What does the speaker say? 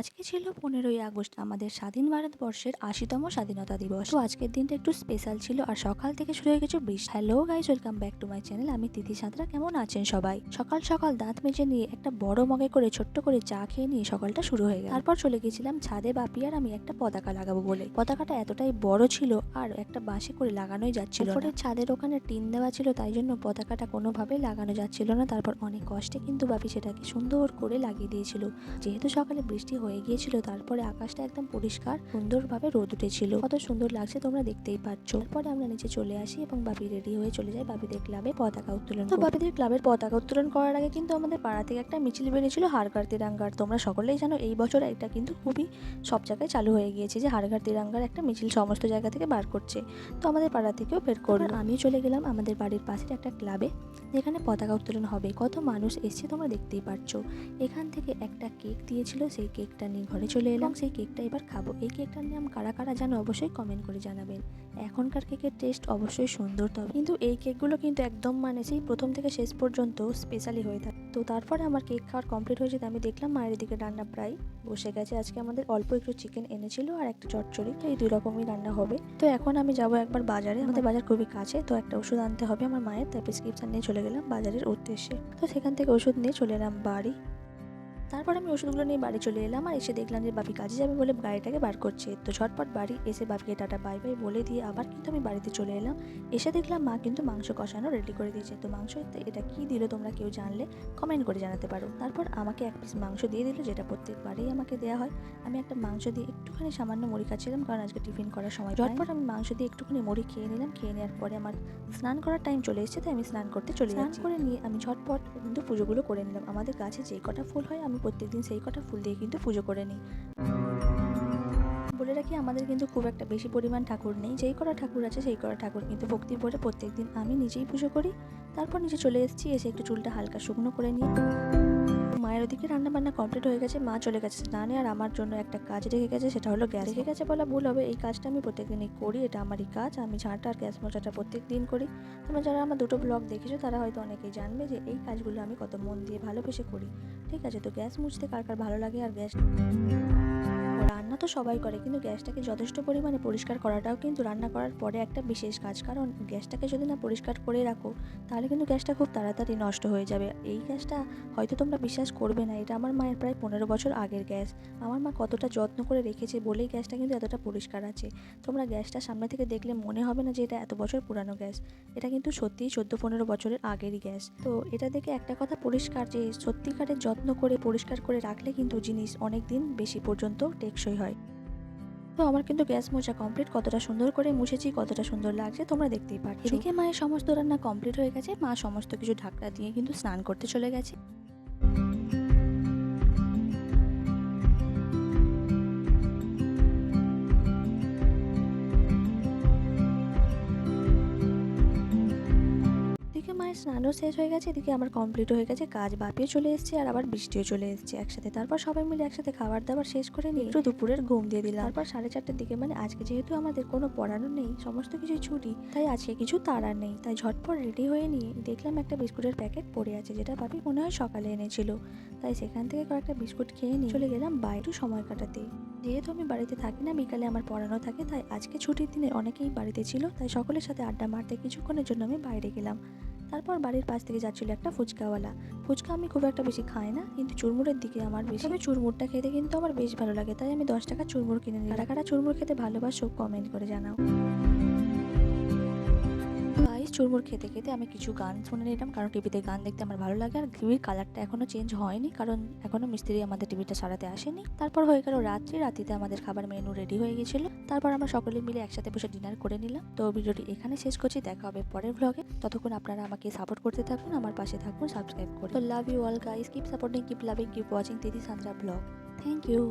আজকে ছিল 15ই আগস্ট, আমাদের স্বাধীন ভারতবর্ষের ৮০তম স্বাধীনতা দিবস। তো আজকের দিনটা একটু স্পেশাল ছিল আর সকাল থেকে শুরু হয়ে গেছে বৃষ্টি। Hello guys, welcome back to my channel. আমি তিথি সাঁতরা। কেমন আছেন সবাই? সকাল সকাল দাঁত মেজে নিয়ে একটা বড় মগে করে ছোট্ট করে চা খেয়ে নিয়ে সকালটা শুরু হয়ে গেল। তারপর চলে গেছিলাম ছাদে বাপি আর আমি একটা পতাকা লাগাবো বলে। পতাকাটা এতটাই বড় ছিল আর একটা বাঁশে করে লাগানোই যাচ্ছিল না। ছাদের ওখানে টিন দেওয়া ছিল, তাই জন্য পতাকাটা কোনোভাবেই লাগানো যাচ্ছিল না। তারপর অনেক কষ্টে কিন্তু বাপি সেটাকে সুন্দর করে লাগিয়ে দিয়েছিল। যেহেতু সকালে বৃষ্টি হয়ে গিয়েছিল, তারপরে আকাশটা একদম পরিষ্কার, সুন্দরভাবে রোদ উঠেছিল। কত সুন্দর লাগছে তোমরা দেখতেই পাচ্ছ। তারপরে আমরা নিচে চলে আসি এবং বাপি রেডি হয়ে চলে যায় বাপিদের ক্লাবে পতাকা উত্তোলন। তো বাপিদের ক্লাবের পতাকা উত্তোলন করার আগে কিন্তু আমাদের পাড়া থেকে একটা মিছিল বেরিয়েছিল হার ঘর তিরঙ্গার। তোমরা সকলেই জানো এই বছর এটা কিন্তু খুবই সব জায়গায় চালু হয়ে গিয়েছে যে হার ঘর তিরঙ্গার একটা মিছিল সমস্ত জায়গা থেকে বার করছে। তো আমাদের পাড়া থেকেও বের করলো। আমিও চলে গেলাম আমাদের বাড়ির পাশের একটা ক্লাবে, যেখানে পতাকা উত্তোলন হবে। কত মানুষ এসছে তোমরা দেখতেই পাচ্ছ। এখান থেকে একটা কেক দিয়েছিল, সেই কেকটা নিয়ে ঘরে চলে এলাম। সেই কেকটা এবার খাবো। এই কেকটার নাম কারা কারা জানো অবশ্যই কমেন্ট করে জানাবেন। এখনকার কেকের টেস্ট অবশ্যই সুন্দর, তবে কিন্তু এই কেকগুলো কিন্তু একদম সেই প্রথম থেকে শেষ পর্যন্ত স্পেশালি হয়ে থাকে। তো তারপরে আমার কেক খাওয়ার কমপ্লিট হয়ে যেতে আমি দেখলাম মায়ের দিকে রান্না প্রায় বসে গেছে। আজকে আমাদের অল্প একটু চিকেন এনেছিল আর একটা চচ্চড়ি, এই দুই রকমই রান্না হবে। তো এখন আমি যাবো একবার বাজারে। আমাদের বাজার খুবই কাছে, তো একটা ওষুধ আনতে হবে আমার মায়ের, তাই প্রেসক্রিপশন নিয়ে চলে গেলাম বাজারের উদ্দেশ্যে। তো সেখান থেকে ওষুধ নিয়ে চলে এলাম বাড়ি। তারপর আমি ওষুধগুলো নিয়ে বাড়ি চলে এলাম আর এসে দেখলাম যে বাপি কাজে যাবে বলে গাড়িটাকে বার করছে। তো ঝটপট বাড়ি এসে বাপিকে টাটা বাই বাই বলে দিয়ে আবার কিন্তু আমি বাড়িতে চলে এলাম। এসে দেখলাম মা কিন্তু মাংস কষানো রেডি করে দিয়েছে। তো মাংস এটা কি দিল তোমরা কেউ জানলে কমেন্ট করে জানাতে পারো। তারপর আমাকে এক পিস মাংস দিয়ে দিল, যেটা প্রত্যেকবারেই আমাকে দেওয়া হয়। আমি একটা মাংস দিয়ে একটুখানি সামান্য মুড়ি খাচ্ছিলাম, কারণ আজকে টিফিন করার সময়। ঝটপট আমি মাংস দিয়ে একটুখানি মুড়ি খেয়ে নিলাম। খেয়ে নেওয়ার পরে আমার স্নান করার টাইম চলে এসেছে, তাই আমি স্নান করতে চলে যাচ্ছি। স্নান করে নিয়ে আমি ঝটপট কিন্তু পুজোগুলো করে নিলাম। আমাদের গাছে যেই কটা ফুল হয় আমি প্রত্যেকদিন সেই কটা ফুল দিয়ে কিন্তু পুজো করে নিই। বলে রাখি, আমাদের কিন্তু খুব একটা বেশি পরিমাণ ঠাকুর নেই। যেই কটা ঠাকুর আছে সেই কটা ঠাকুর কিন্তু ভক্তি ভরে প্রত্যেকদিন আমি নিজেই পুজো করি। তারপর নিচে চলে এসেছি, এসে একটু চুলটা হালকা শুকনো করে নিই। মায়ের ওদিকে রান্না বান্না কমপ্লিট হয়ে গেছে, মা চলে গেছে স্নানে। আর আমার জন্য একটা কাজ রেখে গেছে, সেটা হলো গ্যাস রেখে গেছে বলা ভুল হবে। এই কাজটা আমি প্রত্যেকদিনই করি, এটা আমারই কাজ। আমি ঝাঁটা আর গ্যাস মোছাটা প্রত্যেক দিন করি। তোমরা যারা আমার দুটো ব্লগ দেখেছো তারা হয়তো অনেকেই জানবে যে এই কাজগুলো আমি কত মন দিয়ে ভালোবেসে করি। ঠিক আছে, তো গ্যাস মুছতে কার কার ভালো লাগে। আর গ্যাস রান্না তো সবাই করে, কিন্তু গ্যাসটাকে যথেষ্ট পরিমাণে পরিষ্কার করাটাও কিন্তু রান্না করার পরে একটা বিশেষ কাজ। কারণ গ্যাসটাকে যদি না পরিষ্কার করে রাখো, তাহলে কিন্তু গ্যাসটা খুব তাড়াতাড়ি নষ্ট হয়ে যাবে। এই গ্যাসটা হয়তো তোমরা বিশ্বাস করবে না, এটা আমার মায়ের প্রায় 15 বছর আগের গ্যাস। আমার মা কতটা যত্ন করে রেখেছে বলেই গ্যাসটা কিন্তু এতটা পরিষ্কার আছে। তোমরা গ্যাসটা সামনে থেকে দেখলে মনে হবে না যে এটা এত বছর পুরানো গ্যাস। এটা কিন্তু সত্যিই 14-15 বছরের আগেরই গ্যাস। তো এটা দেখে একটা কথা পরিষ্কার, যে সত্যিকারের যত্ন করে পরিষ্কার করে রাখলে কিন্তু জিনিস অনেক দিন বেশি পর্যন্ত টেকসই হয়। তো আমার কিন্তু গ্যাস মোছা কমপ্লিট। কতটা সুন্দর করে মুছেছি, কতটা সুন্দর লাগছে তোমরা দেখতেই পাচ্ছ। এদিকে মায়ের সমস্ত রান্না কমপ্লিট হয়ে গেছে, মা সমস্ত কিছু ঢাকনা দিয়ে কিন্তু স্নান করতে চলে গেছে। এদিকে মায়ের স্নানও শেষ হয়ে গেছে, এদিকে আমার কমপ্লিট হয়ে গেছে কাজ। বাপিও চলে এসেছে আর আবার বৃষ্টিও চলে এসেছে একসাথে। তারপর সবাই মিলে একসাথে খাবার দাবার শেষ করে নিয়ে একটু দুপুরের ঘুম দিয়ে দিলাম। তারপর 4:30টার দিকে, আজকে যেহেতু আমাদের কোনো পড়ানো নেই, সমস্ত কিছুই ছুটি, তাই আজকে কিছু তাড়া নেই। তাই ঝটপট রেডি হয়ে নিয়ে দেখলাম একটা বিস্কুটের প্যাকেট পড়ে আছে, যেটা বাপি মনে হয় সকালে এনেছিল। তাই সেখান থেকে কয়েকটা বিস্কুট খেয়ে নিয়ে চলে গেলাম বাইরে সময় কাটাতে। যেহেতু আমি বাড়িতে থাকি না, বিকালে আমার পড়ানো থাকে, তাই আজকে ছুটির দিনে অনেকেই বাড়িতে ছিল, তাই সকলের সাথে আড্ডা মারতে কিছুক্ষণের জন্য আমি বাইরে গেলাম। তারপর বাড়ির পাশ থেকে যাচ্ছিল একটা ফুচকাওয়ালা। ফুচকা আমি খুব একটা বেশি খাই না, কিন্তু চুরমুরের দিকে আমার বেশি, তবে চুরমুরটা খেতে কিন্তু আমার বেশ ভালো লাগে, তাই আমি 10 টাকা চুরমুর কিনে নিই। কারা কারা চুরমুর খেতে ভালোবাসো কমেন্ট করে জানাও। গাইস, চুরমুর খেতে খেতে আমি কিছু গান শুনে নিলাম, কারণ টিভিতে গান দেখতে আমার ভালো লাগে। আর টিভির কালারটা এখনো চেঞ্জ হয়নি, কারণ এখনো মিস্ত্রি আমাদের টিভিটা সারাতে আসেনি। তারপর হয়ে গেল রাত্রিতে আমাদের খাবার মেনু রেডি হয়ে গেছিল। তারপর আমরা সকলে মিলে একসাথে বসে ডিনার করে নিলাম। তো ভিডিওটি এখানে শেষ করছি, দেখা হবে পরের ব্লগে। ততক্ষণ আপনারা আমাকে সাপোর্ট করতে থাকুন, আমার পাশে থাকুন সাবস্ক্রাইব করে। তো love you all guys, keep supporting, keep loving, keep watching Tithi Santra vlog. Thank you.